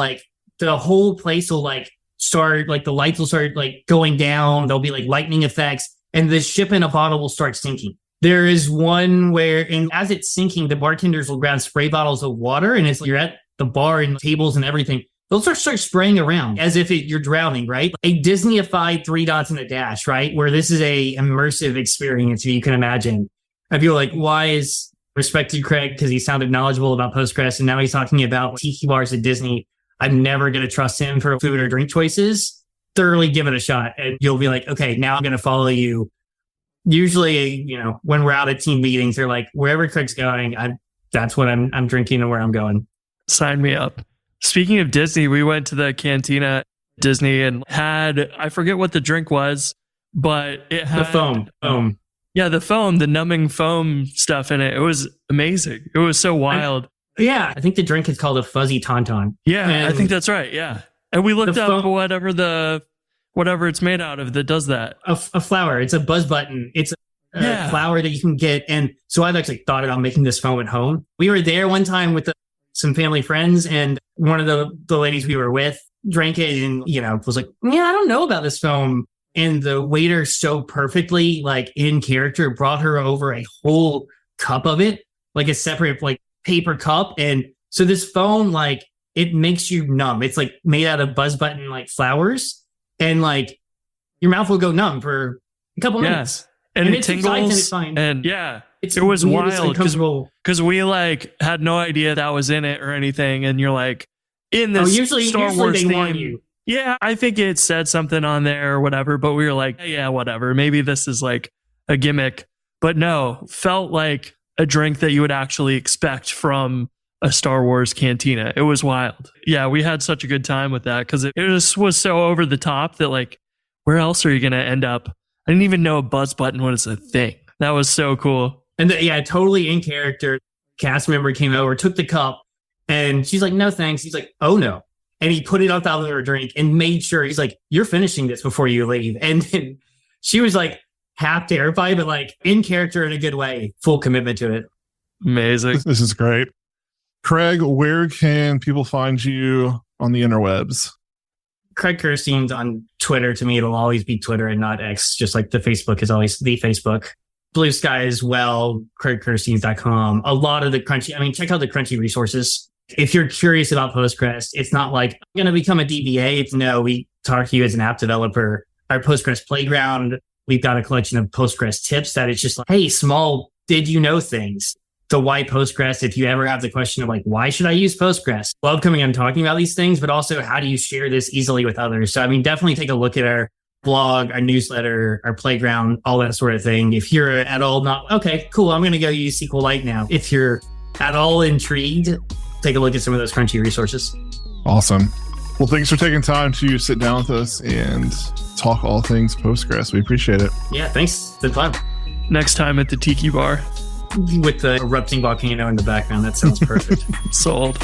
the whole place will start, the lights will start going down. There'll be lightning effects and the chip in a bottle will start sinking. There is one where, and as it's sinking, the bartenders will grab spray bottles of water and you're at the bar and tables and everything. They'll start spraying around as if you're drowning, right? A Disneyified 3 dots and a dash, right? Where this is a immersive experience, if you can imagine. I feel like, why is respected Craig, because he sounded knowledgeable about Postgres, and now he's talking about tiki bars at Disney. I'm never going to trust him for food or drink choices. Thoroughly give it a shot, and you'll be like, okay, now I'm going to follow you. Usually, when we're out at team meetings, they're like, wherever Craig's going, that's what I'm drinking and where I'm going. Sign me up. Speaking of Disney, we went to the cantina at Disney and had, I forget what the drink was, but it had the foam. Yeah, the foam, the numbing foam stuff in it. It was amazing. It was so wild. I think the drink is called a fuzzy tauntaun. Yeah, and I think that's right. Yeah. And we looked up whatever it's made out of that does that. A flower. It's a buzz button. It's a flower that you can get. And so I've actually thought about making this foam at home. We were there one time with some family friends, and one of the ladies we were with drank it and, was like, yeah, I don't know about this foam. And the waiter so perfectly, in character, brought her over a whole cup of it, a separate, paper cup. And so this foam, it makes you numb. It's made out of buzz button, flowers. And your mouth will go numb for a couple minutes. And it tingles. And it's fine. And yeah. It's It was weird, it's wild uncomfortable. because we like had no idea that was in it or anything, and you're like in this usually Star Wars they theme. warn you. Yeah, I think it said something on there or whatever, but we were like, yeah, whatever. Maybe this is like a gimmick, but no, felt like a drink that you would actually expect from a Star Wars cantina. It was wild. Yeah, we had such a good time with that because it just was so over the top that like, where else are you going to end up? I didn't even know a buzz button was a thing. That was so cool. And totally in character. Cast member came over, took the cup, and she's like, no, thanks. He's like, oh no. And he put it on top of her drink and made sure, he's like, you're finishing this before you leave. And then she was like half terrified, but like in character in a good way, full commitment to it. Amazing. This is great. Craig, where can people find you on the interwebs? Craig Kerstiens on Twitter. To me, it'll always be Twitter and not X, just like the Facebook is always the Facebook. Blue Sky as well, craigkerstiens.com. A lot of the Crunchy, check out the Crunchy resources. If you're curious about Postgres, it's not like I'm going to become a DBA. It's no, we talk to you as an app developer. Our Postgres playground, we've got a collection of Postgres tips that it's just like, hey, small, did you know things? The why Postgres, if you ever have the question of like, why should I use Postgres? Love coming and talking about these things, but also how do you share this easily with others? So, definitely take a look at our blog, our newsletter, our playground, all that sort of thing. If you're at all not, okay, cool, I'm going to go use SQLite now. If you're at all intrigued, take a look at some of those Crunchy resources. Awesome. Well, thanks for taking time to sit down with us and talk all things Postgres. We appreciate it. Yeah, thanks. It's been fun. Next time at the Tiki Bar. With the erupting volcano in the background, that sounds perfect. Sold.